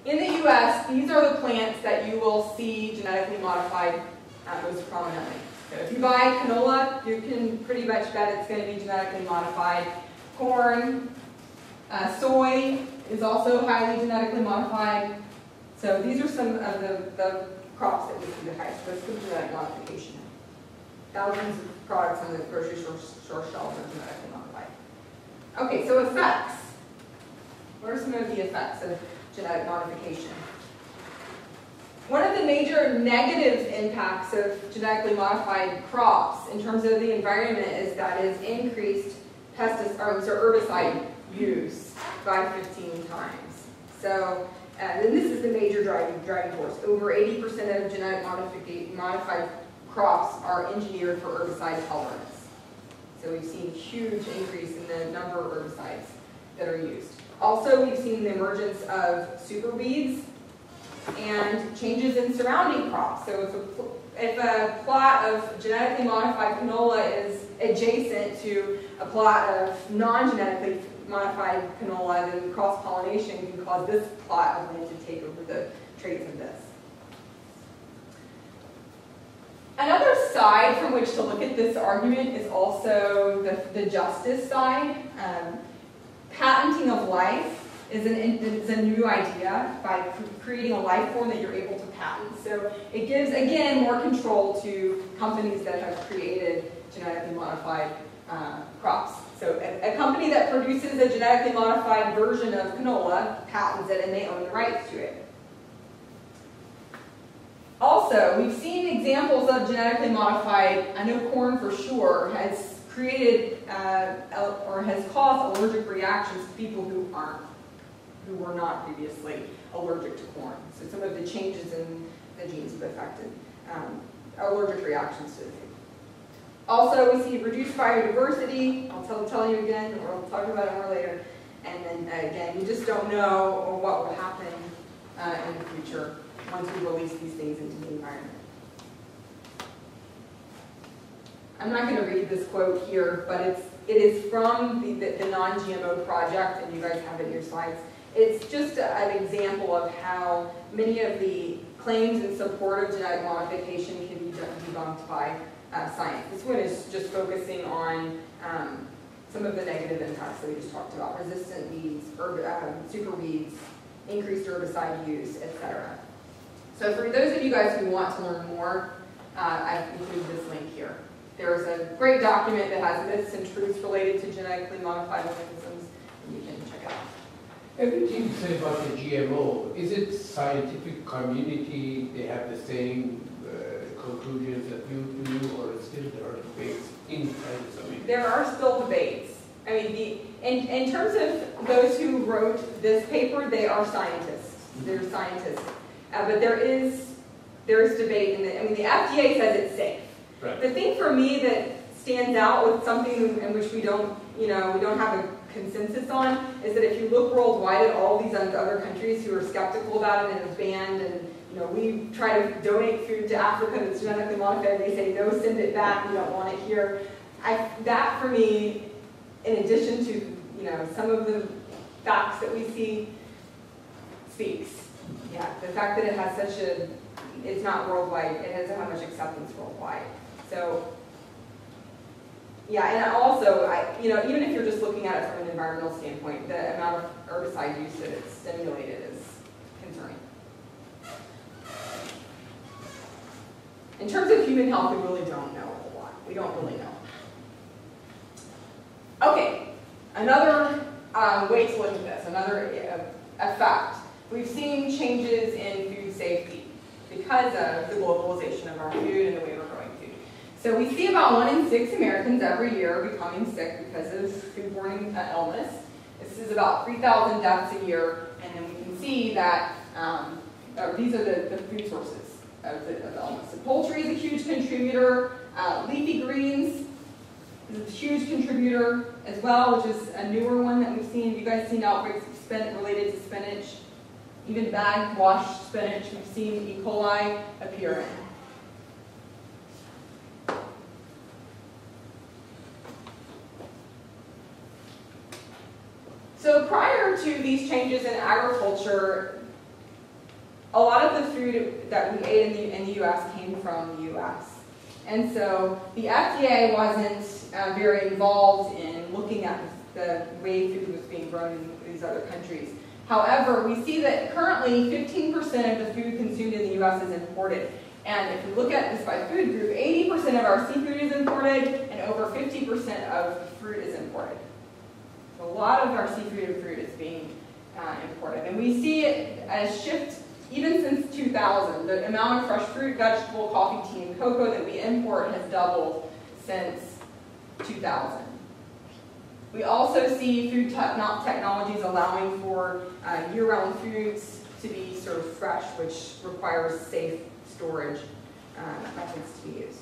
in the US, these are the plants that you will see genetically modified most prominently. So if you buy canola, you can pretty much bet it's going to be genetically modified. Corn, soy is also highly genetically modified. So these are some of the crops that we see the highest risk of genetic modification. Thousands of products on the grocery store shelves are genetically modified. Okay, so effects. What are some of the effects of genetic modification? One of the major negative impacts of genetically modified crops in terms of the environment is that it's increased herbicide use by 15 times. So, and this is the major driving force. Over 80% of genetic modified crops are engineered for herbicide tolerance. So we've seen a huge increase in the number of herbicides that are used. Also, we've seen the emergence of super weeds and changes in surrounding crops. So if a plot of genetically modified canola is adjacent to a plot of non-genetically modified canola, then cross-pollination can cause this plot of land to take over the traits of this. Another side from which to look at this argument is also the justice side. Patenting of life is a new idea by creating a life form that you're able to patent. So it gives, again, more control to companies that have created genetically modified crops. So a company that produces a genetically modified version of canola patents it and they own the rights to it. Also, we've seen examples of genetically modified, I know corn for sure, has created or has caused allergic reactions to people who were not previously allergic to corn. So some of the changes in the genes have affected allergic reactions to the food. Also, we see reduced biodiversity. I'll tell you again, or I'll talk about it more later. And then again, we just don't know what will happen in the future once we release these things into the environment. I'm not going to read this quote here, but it is from the non-GMO project, and you guys have it in your slides. It's just an example of how many of the claims in support of genetic modification can be debunked by science. This one is just focusing on some of the negative impacts that we just talked about: resistant weeds, super weeds, increased herbicide use, etc. So for those of you guys who want to learn more, I've included this link here. There's a great document that has myths and truths related to genetically modified organisms, and you can check it out. Everything you say about the GMO, is it scientific community, they have the same conclusions that you do, or still there are debates inside the community? There are still debates. I mean, in terms of those who wrote this paper, they are scientists. They're scientists. But there is debate, and the FDA says it's safe. Right. The thing for me that stands out with something in which we don't have a consensus on is that if you look worldwide at all these other countries who are skeptical about it and have banned, and we try to donate food to Africa that's genetically modified, they say no, send it back, we don't want it here. That for me, in addition to some of the facts that we see, speaks. Yeah, the fact that it has it's not worldwide, it doesn't have much acceptance worldwide. So, yeah, and also, even if you're just looking at it from an environmental standpoint, the amount of herbicide use that it's stimulated is concerning. In terms of human health, we really don't know a whole lot. We don't really know. Okay, another way to look at this, another effect. We've seen changes in food safety because of the globalization of our food and the way we're growing food. So we see about 1 in 6 Americans every year becoming sick because of foodborne illness. This is about 3,000 deaths a year, and then we can see that these are the food sources of the illness. So poultry is a huge contributor. Leafy greens is a huge contributor as well, which is a newer one that we've seen. Have you guys seen outbreaks of spinach related to spinach? Even bagged, washed spinach, we've seen E. coli appear in. So prior to these changes in agriculture, a lot of the food that we ate in the U.S. came from the U.S. And so the FDA wasn't very involved in looking at the way food was being grown in these other countries. However, we see that currently 15% of the food consumed in the U.S. is imported. And if we look at this by food group, 80% of our seafood is imported, and over 50% of fruit is imported. So a lot of our seafood and fruit is being imported. And we see it as shift even since 2000. The amount of fresh fruit, vegetable, coffee, tea, and cocoa that we import has doubled since 2000. We also see food technologies allowing for year-round foods to be served fresh, which requires safe storage methods to be used.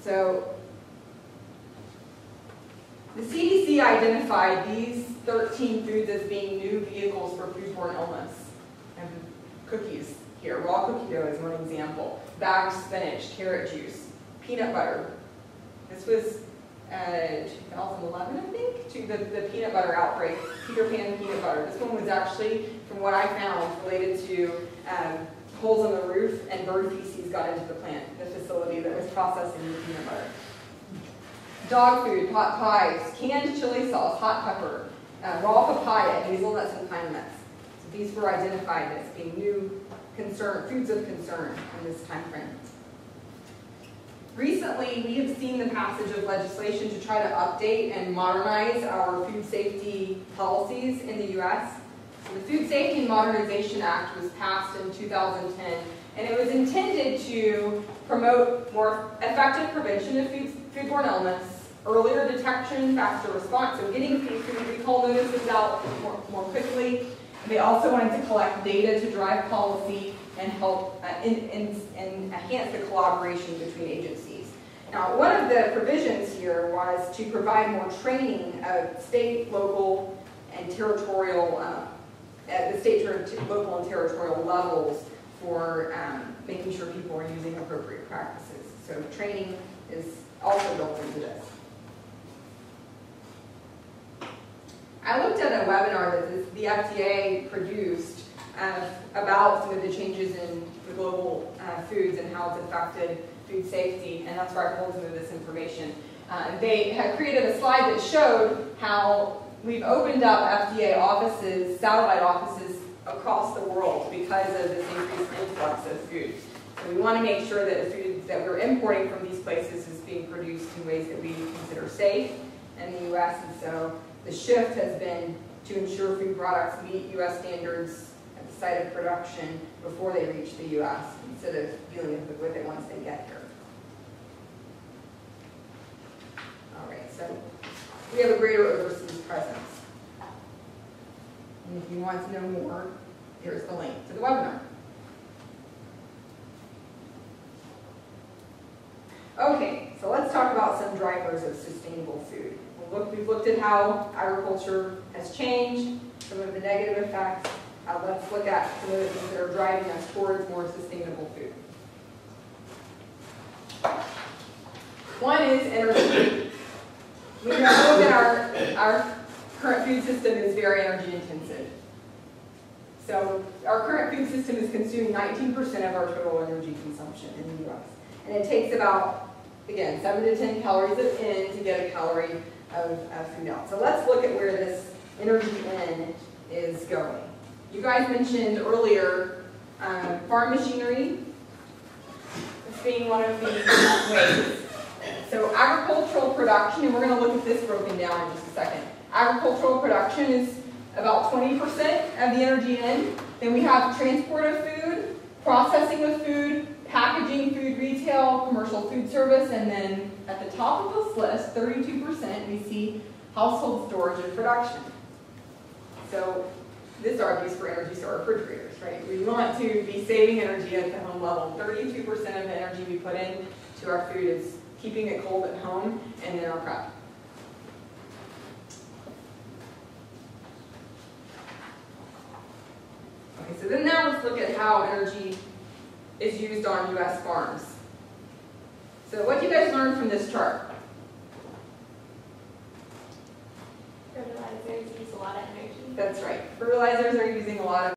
So the CDC identified these 13 foods as being new vehicles for foodborne illness. And cookies here, raw cookie dough is one example. Bagged spinach, carrot juice, peanut butter. This was 2011, I think, the peanut butter outbreak, Peter Pan peanut butter. This one was actually, from what I found, related to holes in the roof and bird feces got into the facility that was processing the peanut butter. Dog food, pot pies, canned chili sauce, hot pepper, raw papaya, hazelnuts, and pine nuts. So these were identified as being new foods of concern in this time frame. Recently, we have seen the passage of legislation to try to update and modernize our food safety policies in the U.S. The Food Safety and Modernization Act was passed in 2010, and it was intended to promote more effective prevention of foodborne illness, earlier detection, faster response, so getting food recall notices out more quickly. They also wanted to collect data to drive policy and help enhance the collaboration between agencies. Now, one of the provisions here was to provide more training of state, local, and territorial, at the state, local, and territorial levels for making sure people are using appropriate practices. So training is also built into this. I looked at a webinar that the FDA produced about some of the changes in the global foods and how it's affected food safety, and that's where I pulled some of this information. They had created a slide that showed how we've opened up FDA offices, satellite offices across the world because of this increased influx of food. So we want to make sure that the food that we're importing from these places is being produced in ways that we consider safe in the U.S. And so the shift has been to ensure food products meet U.S. standards at the site of production before they reach the U.S. instead of dealing with it once they get here. All right, so we have a greater overseas presence. And if you want to know more, here's the link to the webinar. Okay, so let's talk about some drivers of sustainable food. We've looked at how agriculture has changed, some of the negative effects. Let's look at some of the things that are driving us towards more sustainable food. One is energy. We know that our current food system is very energy intensive. So our current food system is consuming 19% of our total energy consumption in the U.S. And it takes about, again, 7 to 10 calories in to get a calorie of food out. So let's look at where this energy in is going. You guys mentioned earlier farm machinery as being one of the ways. So agricultural production, and we're going to look at this broken down in just a second. Agricultural production is about 20% of the energy in. Then we have transport of food, processing of food, packaging, food retail, commercial food service, and then at the top of this list, 32%, we see household storage and production. So this argues for energy store refrigerators, right? We want to be saving energy at the home level. 32% of the energy we put in to our food is keeping it cold at home and in our prep. Okay, so then now let's look at how energy is used on U.S. farms. So what do you guys learn from this chart? Fertilizers use a lot of energy. That's right. Fertilizers are using a